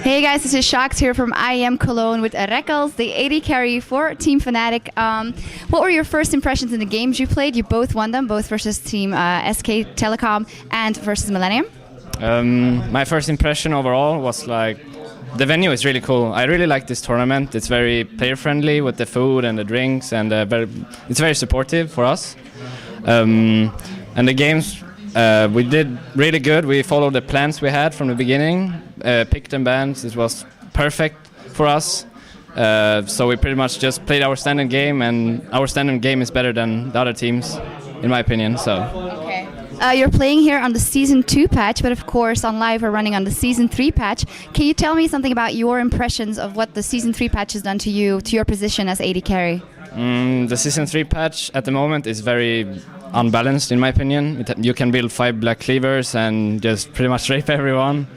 Hey guys, this is Shax here from IEM Cologne with Rekkles, the AD Carry for Team Fnatic. What were your first impressions in the games you played? You both won them, both versus Team SK Telecom and versus Millennium. My first impression overall was like, the venue is really cool. I really like this tournament. It's very player friendly with the food and the drinks, and it's very supportive for us. And the games, we did really good. We followed the plans we had from the beginning, picked and bans. It was perfect for us. So we pretty much just played our standard game, and our standard game is better than the other teams, in my opinion. So. Okay. You're playing here on the Season 2 patch, but of course on live we're running on the Season 3 patch. Can you tell me something about your impressions of what the Season 3 patch has done to you, to your position as AD Carry? The Season 3 patch at the moment is very unbalanced, in my opinion. You can build 5 black cleavers and just pretty much rape everyone.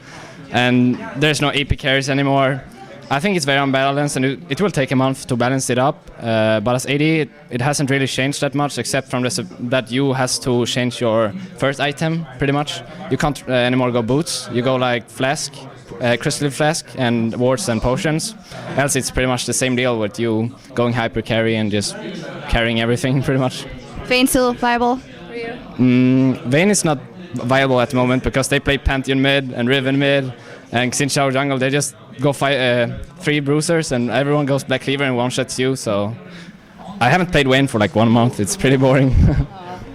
And there's no AP carries anymore. I think it's very unbalanced, and it will take a month to balance it up. But as AD, it hasn't really changed that much, except from that you has to change your first item, pretty much. You can't anymore go boots. You go like flask, crystal flask, and wards and potions. Else it's pretty much the same deal with you going hyper carry and just carrying everything, pretty much. Vayne still viable for you? Vayne is not viable at the moment because they play Pantheon mid and Riven mid, and Xinjiao jungle, they just go fight 3 bruisers and everyone goes black cleaver and one-shots you, so I haven't played Vayne for like 1 month. It's pretty boring.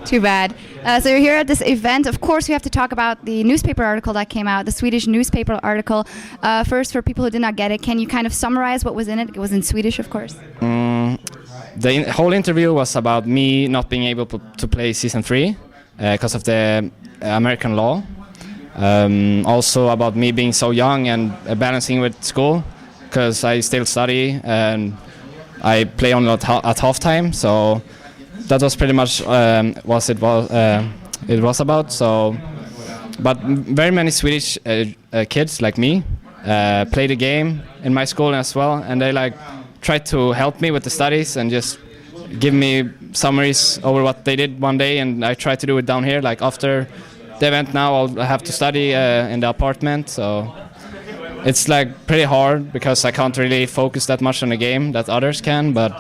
Too bad. So you're here at this event. Of course, we have to talk about the newspaper article that came out, the Swedish newspaper article. First, for people who did not get it, can you kind of summarize what was in it? It was in Swedish, of course. The whole interview was about me not being able to play Season 3 because of the American law. Also about me being so young and balancing with school, because I still study and I play only at halftime. So that was pretty much what it was about. So, but very many Swedish kids like me play the game in my school as well, and they like try to help me with the studies and just give me summaries over what they did one day, and I try to do it down here. Like after the event now, I'll have to study in the apartment, so it's like pretty hard because I can't really focus that much on the game that others can, but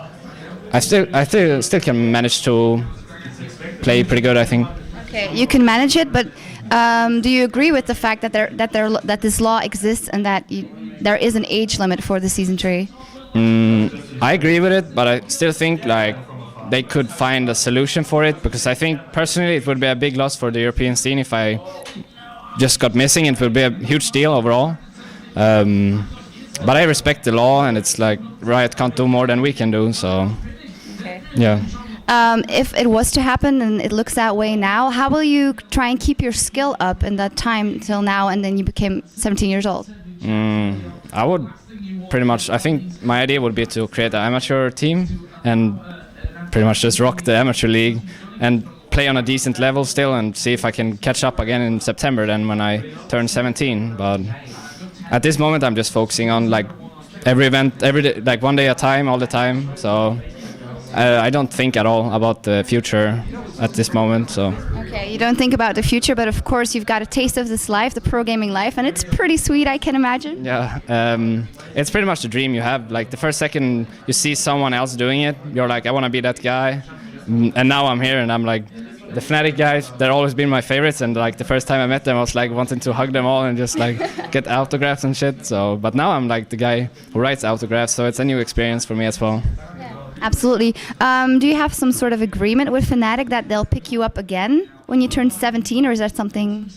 I still can manage to play pretty good, I think. Okay, you can manage it, but do you agree with the fact that that this law exists and that there is an age limit for the Season 3? I agree with it, but I still think like they could find a solution for it, because I think personally it would be a big loss for the European scene if I just got missing. It would be a huge deal overall. But I respect the law, and it's like Riot can't do more than we can do, so okay. Yeah. If it was to happen, and it looks that way now, how will you try and keep your skill up in that time till now, and then you became 17 years old? I would pretty much, I think my idea would be to create an amateur team and pretty much just rock the amateur league and play on a decent level still, and see if I can catch up again in September then when I turn 17. But at this moment I'm just focusing on like every event, every day, like one day at a time, all the time. So I don't think at all about the future at this moment. So. Okay, you don't think about the future, but of course you've got a taste of this life, the pro gaming life, and it's pretty sweet, I can imagine. Yeah, it's pretty much the dream you have. Like the first second you see someone else doing it, you're like, I want to be that guy. And now I'm here, and I'm like, the Fnatic guys, they're always been my favorites, and like the first time I met them I was like wanting to hug them all and just like get autographs and shit. So, but now I'm like the guy who writes autographs, so it's a new experience for me as well. Absolutely. Do you have some sort of agreement with Fnatic that they'll pick you up again when you turn 17, or is that something?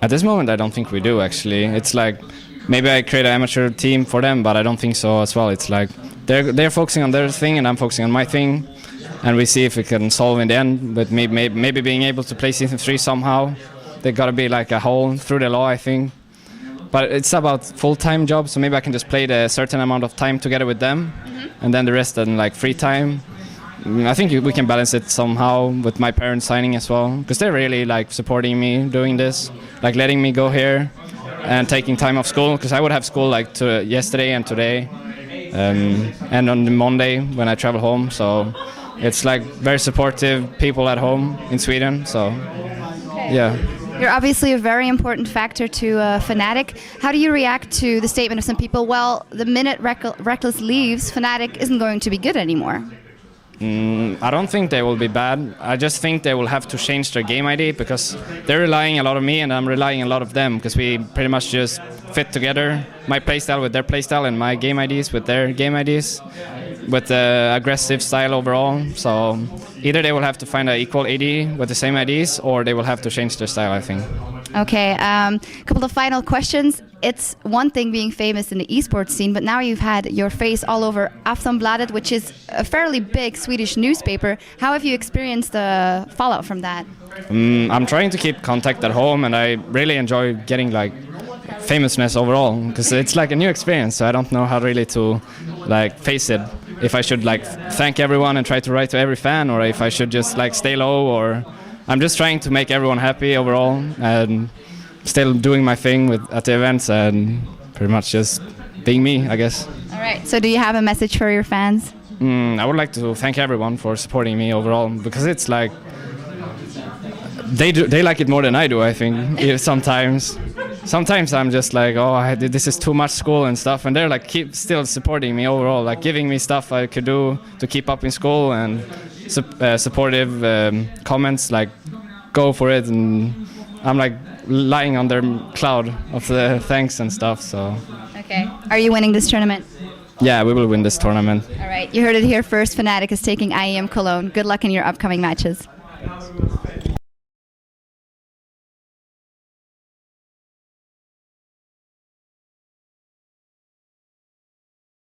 At this moment, I don't think we do, actually. It's like maybe I create an amateur team for them, but I don't think so as well. It's like they're focusing on their thing and I'm focusing on my thing, and we see if we can solve in the end. But maybe being able to play Season 3 somehow. There got to be like a hole through the law, I think. But it's about full-time job, so maybe I can just play the certain amount of time together with them, and then the rest in like free time. I think we can balance it somehow with my parents signing as well, because they're really like supporting me doing this, like letting me go here and taking time off school, because I would have school like yesterday and today, and on the Monday when I travel home. So it's like very supportive people at home in Sweden. So yeah. You're obviously a very important factor to Fnatic. How do you react to the statement of some people, well, the minute Rekkles leaves, Fnatic isn't going to be good anymore? I don't think they will be bad. I just think they will have to change their game ID because they're relying a lot on me and I'm relying a lot of them because we pretty much just fit together. My playstyle with their playstyle and my game IDs with their game IDs with the aggressive style overall. So either they will have to find an equal AD with the same IDs or they will have to change their style, I think. Okay, a couple of final questions. It's one thing being famous in the esports scene, but now you've had your face all over Aftonbladet, which is a fairly big Swedish newspaper. How have you experienced the fallout from that? I'm trying to keep contact at home, and I really enjoy getting like famousness overall because it's like a new experience. So I don't know how really to like face it. If I should like thank everyone and try to write to every fan, or if I should just like stay low, or I'm just trying to make everyone happy overall and still doing my thing at the events and pretty much just being me, I guess. All right. So do you have a message for your fans? I would like to thank everyone for supporting me overall because it's like they like it more than I do, I think. Sometimes I'm just like, oh, this is too much school and stuff, and they're like still supporting me overall, like giving me stuff I could do to keep up in school and supportive comments like go for it, and I'm like lying on their cloud of the thanks and stuff. So okay, are you winning this tournament? Yeah, we will win this tournament. All right, you heard it here first. Fnatic is taking IEM Cologne. Good luck in your upcoming matches.